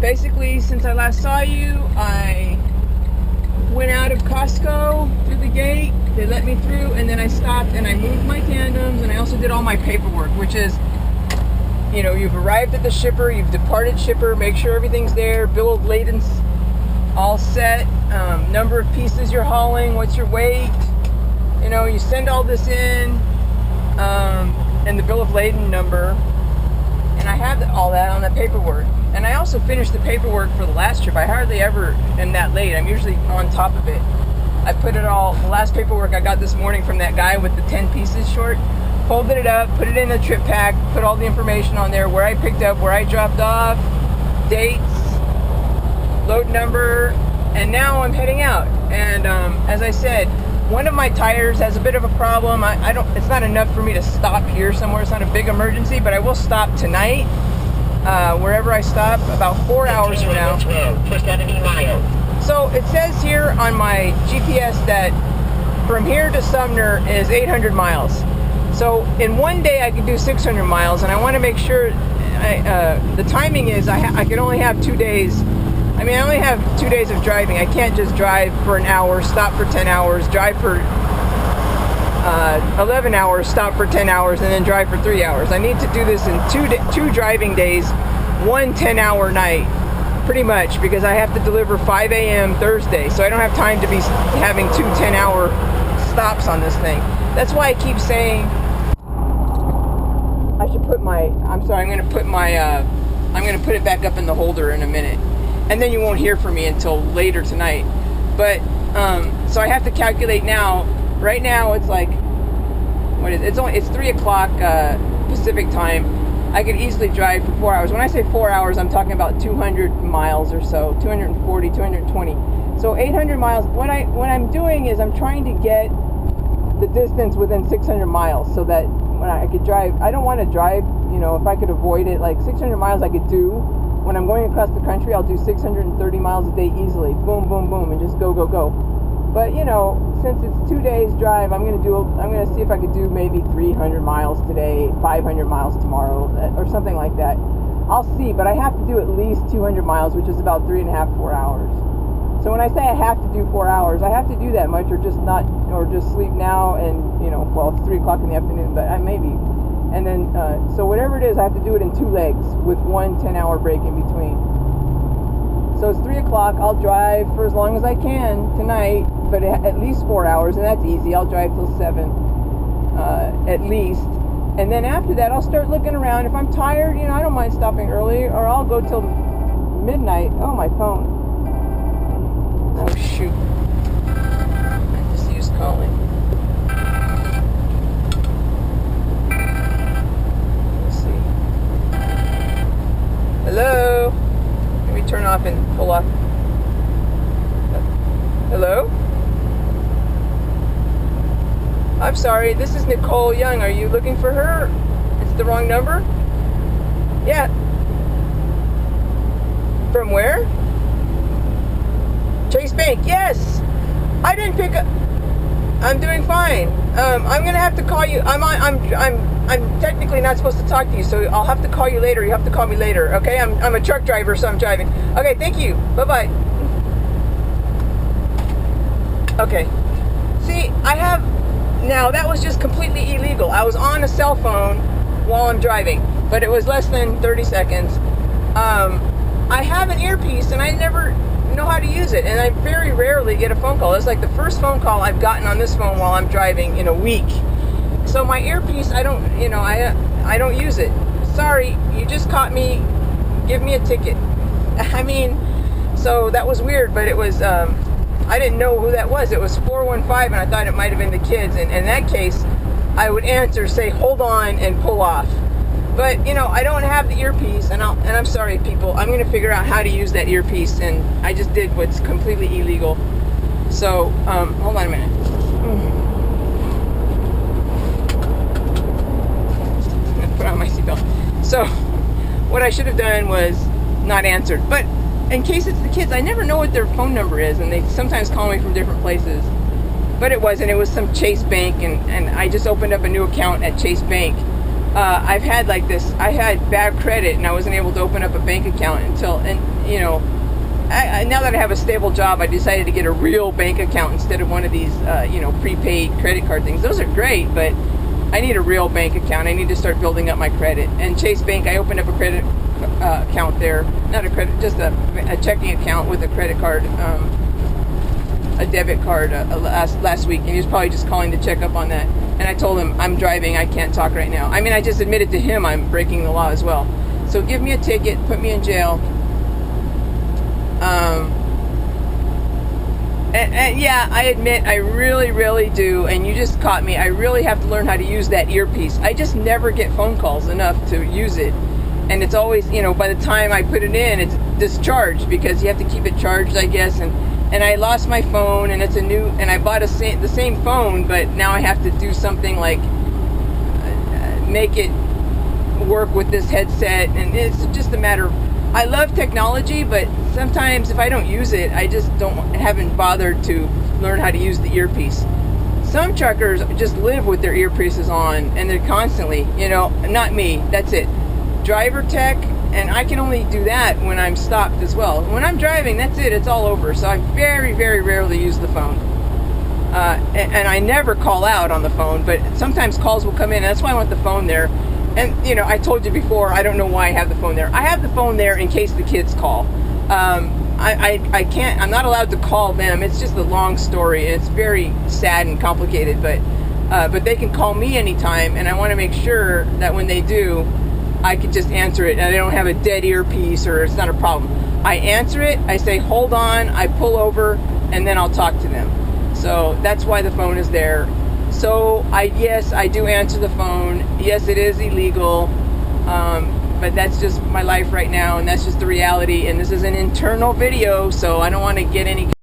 basically, since I last saw you, I went out of Costco through the gate. They let me through, and then I stopped and I moved my tandems, and I also did all my paperwork, which is, you know, you've arrived at the shipper, you've departed shipper, make sure everything's there, bill of lading's all set, number of pieces you're hauling, what's your weight, you know, you send all this in, and the bill of lading number, and I have all that on the paperwork. And I also finished the paperwork for the last trip. I hardly ever am that late. I'm usually on top of it. I put it all, the last paperwork I got this morning from that guy with the 10 pieces short, folded it up, put it in the trip pack, put all the information on there, where I picked up, where I dropped off, dates, load number, and now I'm heading out. And as I said, one of my tires has a bit of a problem. It's not enough for me to stop here somewhere. It's not a big emergency, but I will stop tonight, wherever I stop, about 4 hours from now. For 70 miles. So it says here on my GPS that from here to Sumner is 800 miles. So in one day I could do 600 miles, and I want to make sure the timing is I can only have 2 days. I mean, I only have 2 days of driving. I can't just drive for an hour, stop for 10 hours, drive for 11 hours, stop for 10 hours, and then drive for 3 hours. I need to do this in two driving days, one 10-hour night, pretty much, because I have to deliver 5 a.m. Thursday, so I don't have time to be having two 10-hour stops on this thing. That's why I keep saying I should put my, I'm going to put it back up in the holder in a minute. And then you won't hear from me until later tonight. But, so I have to calculate now. Right now it's like, it's 3 o'clock Pacific time. I could easily drive for 4 hours. When I say 4 hours, I'm talking about 200 miles or so, 240, 220. So 800 miles. What I'm doing is I'm trying to get the distance within 600 miles so that when I could drive, I don't want to drive, you know, if I could avoid it, like 600 miles I could do. When I'm going across the country, I'll do 630 miles a day easily. Boom, boom, boom, and just go, go, go. But, you know, since it's 2 days drive, I'm going to see if I could do maybe 300 miles today, 500 miles tomorrow, or something like that. I'll see, but I have to do at least 200 miles, which is about 3.5, 4 hours. So when I say I have to do 4 hours, I have to do that much, or just sleep now and, you know, well, it's 3 o'clock in the afternoon, but maybe. And then, so whatever it is, I have to do it in 2 legs with one 10-hour break in between. So it's 3 o'clock. I'll drive for as long as I can tonight, but at least 4 hours, and that's easy. I'll drive till 7, at least. And then after that, I'll start looking around. If I'm tired, you know, I don't mind stopping early, or I'll go till midnight. Oh, my phone. Oh, shoot. I just used calling. Hello? Let me turn off and pull off. Hello? I'm sorry, this is Nicole Young. Are you looking for her? It's the wrong number? Yeah. From where? Chase Bank, yes! I didn't pick up. I'm doing fine. I'm gonna have to call you. I'm technically not supposed to talk to you, so I'll have to call you later. You have to call me later, okay? I'm a truck driver, so I'm driving. Okay, thank you. Bye-bye. Okay. See, now that was just completely illegal. I was on a cell phone while I'm driving, but it was less than 30 seconds. I have an earpiece, and I never know how to use it, and I very rarely get a phone call. It's like the first phone call I've gotten on this phone while I'm driving in a week. So my earpiece, I don't use it. Sorry, you just caught me. Give me a ticket. I mean, so that was weird, but it was, I didn't know who that was. It was 415, and I thought it might have been the kids. And in that case, I would answer, say, hold on, and pull off. But, you know, I don't have the earpiece, and I'm sorry, people. I'm going to figure out how to use that earpiece, and I just did what's completely illegal. So, hold on a minute. I'm going to put on my seatbelt. So, what I should have done was not answered. But in case it's the kids, I never know what their phone number is, and they sometimes call me from different places. But it wasn't. It was some Chase Bank, and I just opened up a new account at Chase Bank. I've had like this. I had bad credit, and I wasn't able to open up a bank account until, and you know, now that I have a stable job, I decided to get a real bank account instead of one of these, you know, prepaid credit card things. Those are great, but I need a real bank account. I need to start building up my credit. And Chase Bank, I opened up a credit account there, not a credit, just a checking account with a credit card, a debit card last week, and he was probably just calling to check up on that. And I told him, I'm driving, I can't talk right now. I mean, I just admitted to him I'm breaking the law as well. So give me a ticket, put me in jail. And yeah, I admit I really do, and you just caught me. I really have to learn how to use that earpiece. I just never get phone calls enough to use it. And it's always, you know, by the time I put it in, it's discharged because you have to keep it charged, I guess. And I lost my phone, and it's a new, and I bought the same phone, but now I have to do something like make it work with this headset, and it's just a matter of, I love technology, but sometimes if I don't use it, I just haven't bothered to learn how to use the earpiece. Some truckers just live with their earpieces on, and they're constantly, you know, not me, that's it. Driver tech, and I can only do that when I'm stopped as well. When I'm driving, that's it, it's all over. So I very rarely use the phone. And I never call out on the phone, but sometimes calls will come in, and that's why I want the phone there. And, you know, I told you before, I don't know why I have the phone there. I have the phone there in case the kids call. I can't, I'm not allowed to call them. It's just a long story, and it's very sad and complicated, but they can call me anytime, and I want to make sure that when they do, I could just answer it, and I don't have a dead earpiece, or it's not a problem. I answer it, I say, hold on, I pull over, and then I'll talk to them. So that's why the phone is there. So yes, I do answer the phone. Yes, it is illegal, but that's just my life right now, and that's just the reality. And this is an internal video, so I don't want to get any